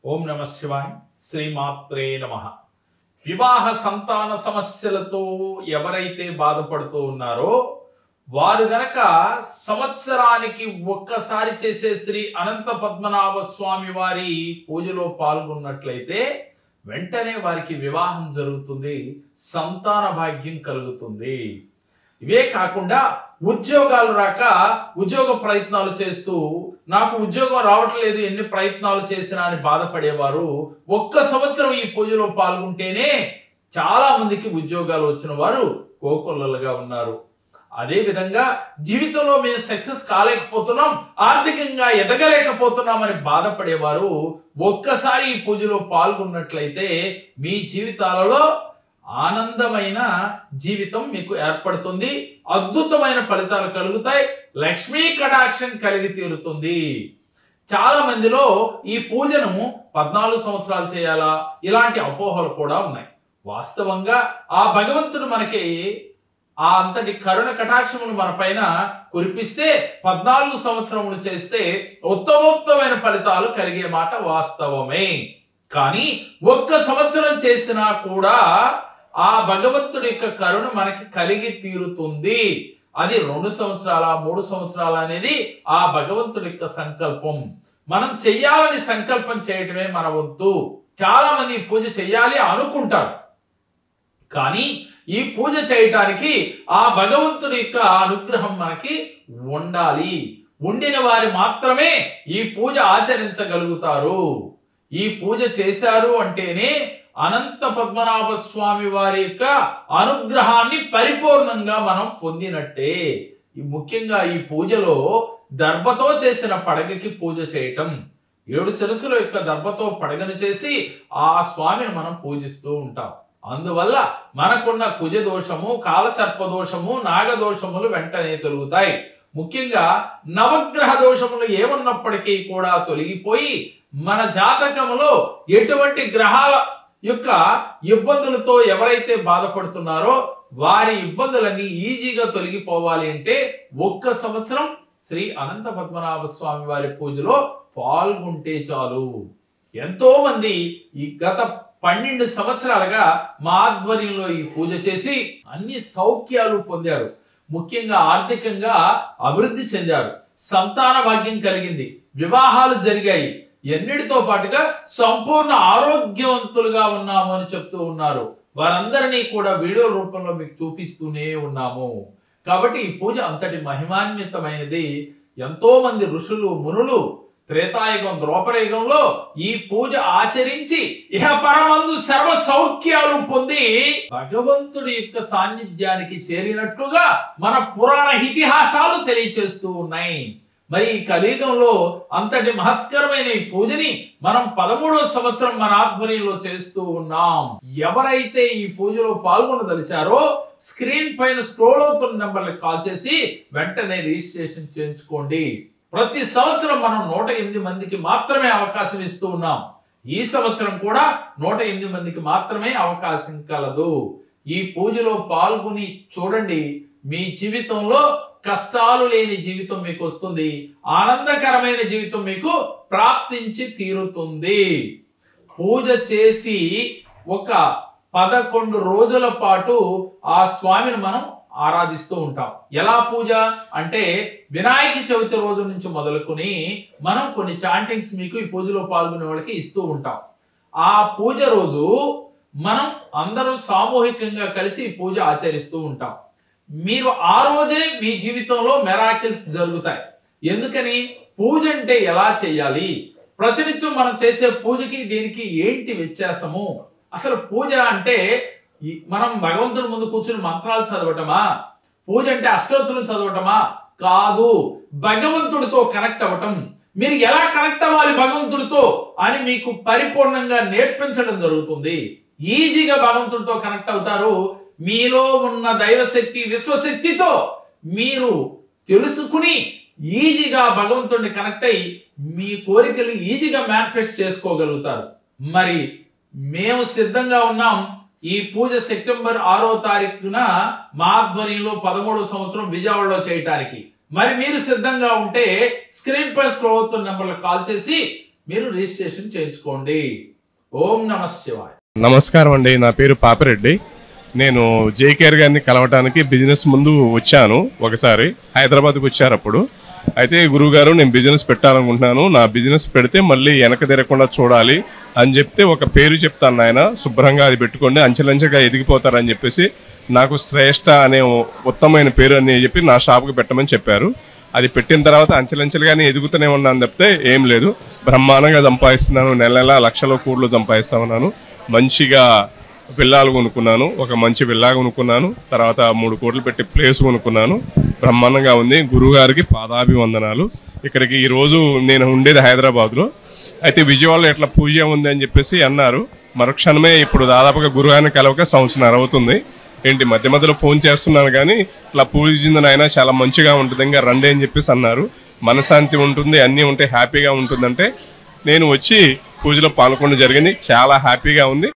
ఓం నమః శివాయ. శ్రీమాత్రే నమః. వివాహ సంతాన సమస్యలతో ఎవరైతే బాధపడుతూ ఉన్నారో వారు గనక సంవత్సరానికి ఒక్కసారి చేసే శ్రీ అనంత పద్మనాభ స్వామి వారి పూజలో పాల్గొన్నట్లయితే వెంటనే వారికి వివాహం జరుగుతుంది, సంతాన భాగ్యం కలుగుతుంది. ఇవే కాకుండా ఉద్యోగాలు రాక ఉద్యోగ ప్రయత్నాలు చేస్తూ నాకు ఉద్యోగం రావట్లేదు, ఎన్ని ప్రయత్నాలు చేసినా అని బాధపడేవారు ఒక్క సంవత్సరం ఈ పూజలో పాల్గొంటేనే చాలా మందికి ఉద్యోగాలు వచ్చిన వారు కోకొల్లలుగా ఉన్నారు. అదే విధంగా జీవితంలో మేము సక్సెస్ కాలేకపోతున్నాం, ఆర్థికంగా ఎదగలేకపోతున్నాం అని బాధపడేవారు ఒక్కసారి ఈ పూజలో పాల్గొన్నట్లయితే మీ జీవితాలలో ఆనందమైన జీవితం మీకు ఏర్పడుతుంది, అద్భుతమైన ఫలితాలు కలుగుతాయి, లక్ష్మీ కటాక్షం కలిగి తీరుతుంది. చాలా మందిలో ఈ పూజను 14 సంవత్సరాలు చేయాలా ఇలాంటి అపోహలు కూడా ఉన్నాయి. వాస్తవంగా ఆ భగవంతుడు మనకి ఆ అంతటి కరుణ కటాక్షములు మన పైన కురిపిస్తే 14 సంవత్సరములు చేస్తే ఉత్తమోత్తమైన ఫలితాలు కలిగే మాట వాస్తవమే. కానీ ఒక్క సంవత్సరం చేసినా కూడా ఆ భగవంతుడి యొక్క కరుణ మనకి కలిగి తీరుతుంది. అది 2 సంవత్సరాల 3 సంవత్సరాల అనేది ఆ భగవంతుడి యొక్క సంకల్పం. మనం చెయ్యాలని సంకల్పం చేయటమే మన వంతు. చాలా మంది పూజ చెయ్యాలి అనుకుంటారు, కానీ ఈ పూజ చేయటానికి ఆ భగవంతుడి యొక్క అనుగ్రహం మనకి ఉండాలి. ఉండిన వారు మాత్రమే ఈ పూజ ఆచరించగలుగుతారు. ఈ పూజ చేశారు అంటేనే అనంత పద్మనాభ స్వామి వారి యొక్క అనుగ్రహాన్ని పరిపూర్ణంగా మనం పొందినట్టే. ముఖ్యంగా ఈ పూజలో దర్భతో చేసిన పడగకి పూజ చేయటం, 7 శిరస్సుల యొక్క దర్భతో పడగను చేసి ఆ స్వామిని మనం పూజిస్తూ ఉంటాం. అందువల్ల మనకున్న కుజ దోషము, కాలసర్ప దోషము, నాగదోషములు వెంటనే తొలుగుతాయి. ముఖ్యంగా నవగ్రహ దోషములు ఏమున్నప్పటికీ కూడా తొలగిపోయి మన జాతకములో ఎటువంటి గ్రహాల యొక్క ఇబ్బందులతో ఎవరైతే బాధపడుతున్నారో వారి ఇబ్బందులన్నీ ఈజీగా తొలగిపోవాలి అంటే ఒక్క సంవత్సరం శ్రీ అనంత పద్మనాభ స్వామి వారి పూజలో పాల్గొంటే చాలు. ఎంతో మంది ఈ గత 12 సంవత్సరాలుగా మా ఆధ్వర్యంలో ఈ పూజ చేసి అన్ని సౌఖ్యాలు పొందారు. ముఖ్యంగా ఆర్థికంగా అభివృద్ధి చెందారు, సంతాన భాగ్యం కలిగింది, వివాహాలు జరిగాయి, ఎన్నిటితో పాటుగా సంపూర్ణ ఆరోగ్యవంతులుగా ఉన్నాము అని చెప్తూ ఉన్నారు. వారందరినీ కూడా వీడియో రూపంలో మీకు చూపిస్తూనే ఉన్నాము. కాబట్టి ఈ పూజ అంతటి మహిమాన్వితమైనది. ఎంతో మంది ఋషులు మునులు త్రేతాయుగం ద్రోపరయుగంలో ఈ పూజ ఆచరించి ఇహ పరమందు సర్వ సౌఖ్యాలు పొంది భగవంతుడి యొక్క సాన్నిధ్యానికి చేరినట్లుగా మన పురాణ ఇతిహాసాలు తెలియచేస్తూ ఉన్నాయి. మరి ఈ కలియుగంలో అంతటి మహత్కరమైన ఈ పూజని మనం 13వ సంవత్సరం మన ఆధ్వర్యంలో చేస్తూ ఉన్నాం. ఎవరైతే ఈ పూజలో పాల్గొనదలిచారో స్క్రీన్ పైన స్క్రోల్ అవుతున్న నెంబర్లకు కాల్ చేసి వెంటనే రిజిస్ట్రేషన్ చేయించుకోండి. ప్రతి సంవత్సరం మనం 108 మందికి మాత్రమే అవకాశం ఇస్తూ ఉన్నాం. ఈ సంవత్సరం కూడా 108 మందికి మాత్రమే అవకాశం కలదు. ఈ పూజలో పాల్గొని చూడండి, మీ జీవితంలో కష్టాలు లేని జీవితం మీకు వస్తుంది, ఆనందకరమైన జీవితం మీకు ప్రాప్తించి తీరుతుంది. పూజ చేసి ఒక 11 రోజుల పాటు ఆ స్వామిని మనం ఆరాధిస్తూ ఉంటాం. ఎలా పూజ అంటే వినాయక చవితి రోజు నుంచి మొదలుకొని మనం కొన్ని చాంటింగ్స్ మీకు ఈ పూజలో పాల్గొనే వాళ్ళకి ఇస్తూ ఉంటాం. ఆ పూజ రోజు మనం అందరం సామూహికంగా కలిసి ఈ పూజ ఆచరిస్తూ ఉంటాం. మీరు ఆ రోజే మీ జీవితంలో మెరాకిల్స్ జరుగుతాయి. ఎందుకని? పూజ అంటే ఎలా చేయాలి, ప్రతినిత్యం మనం చేసే పూజకి దీనికి ఏంటి వ్యత్యాసము, అసలు పూజ అంటే మనం భగవంతుడి ముందు కూర్చుని మంత్రాలు చదవటమా, పూజ అంటే అష్టోత్తరం చదవటమా కాదు, భగవంతుడితో కనెక్ట్ అవ్వటం. మీరు ఎలా కనెక్ట్ అవ్వాలి భగవంతుడితో అని మీకు పరిపూర్ణంగా నేర్పించడం జరుగుతుంది. ఈజీగా భగవంతుడితో కనెక్ట్ అవుతారు. మీలో ఉన్న దైవశక్తి విశ్వశక్తితో మీరు తెలుసుకుని ఈజీగా భగవంతుడిని కనెక్ట్ అయ్యి మీ కోరికలు ఈజీగా మేనిఫెస్ట్ చేసుకోగలుగుతారు. మరి మేము సిద్ధంగా ఉన్నాం. ఈ పూజ సెప్టెంబర్ 6వ తారీఖున మా ఆధ్వర్యంలో 13వ సంవత్సరం విజయవాడలో చేయటానికి. మరి మీరు సిద్ధంగా ఉంటే స్క్రీన్ పై స్క్రోల్ అవుతున్న నెంబర్లకు కాల్ చేసి మీరు రిజిస్ట్రేషన్ చేయించుకోండి. ఓం నమః శివాయ. నమస్కారం అండి, నా పేరు పాపిరెడ్డి. నేను జేకేఆర్ గారిని కలవటానికి బిజినెస్ ముందు వచ్చాను. ఒకసారి హైదరాబాద్కి వచ్చారు అప్పుడు. అయితే గురువుగారు నేను బిజినెస్ పెట్టాలనుకుంటున్నాను, నా బిజినెస్ పెడితే మళ్ళీ వెనక తిరగకుండా చూడాలి అని చెప్తే ఒక పేరు చెప్తాను ఆయన, శుభ్రంగా అది పెట్టుకోండి, అంచెలంచెగా ఎదిగిపోతారని చెప్పేసి నాకు శ్రేష్ఠ అనే ఉత్తమమైన పేరు అని చెప్పి నా షాప్కి పెట్టమని చెప్పారు. అది పెట్టిన తర్వాత అంచెలంచెలుగానే ఎదుగుతూనే ఉన్నాను తప్పితే ఏం లేదు. బ్రహ్మాండంగా సంపాదిస్తున్నాను, నెల నెల లక్షల కోట్లు సంపాదిస్తా ఉన్నాను. మంచిగా విల్లాలు కొనుక్కున్నాను, ఒక మంచి విల్లా కొనుక్కున్నాను, తర్వాత 3 కోట్లు పెట్టి ప్లేస్ కొనుక్కున్నాను. బ్రహ్మాండంగా ఉంది. గురువుగారికి పాదాభివందనాలు. ఇక్కడికి ఈరోజు నేను ఉండేది హైదరాబాద్లో, అయితే విజయవాడలో ఎట్లా పూజ ఉంది అని చెప్పేసి అన్నారు. మరుక్షణమే ఇప్పుడు దాదాపుగా గురువుగారిని కలవక సంవత్సరం అవుతుంది. ఏంటి మధ్య మధ్యలో ఫోన్ చేస్తున్నాను కానీ ఇట్లా పూజించిన ఆయన చాలా మంచిగా ఉంటుంది, ఇంకా రండి అని చెప్పేసి అన్నారు. మనశాంతి ఉంటుంది, అన్నీ ఉంటే హ్యాపీగా ఉంటుందంటే నేను వచ్చి పూజలో పాల్గొనడం జరిగింది. చాలా హ్యాపీగా ఉంది.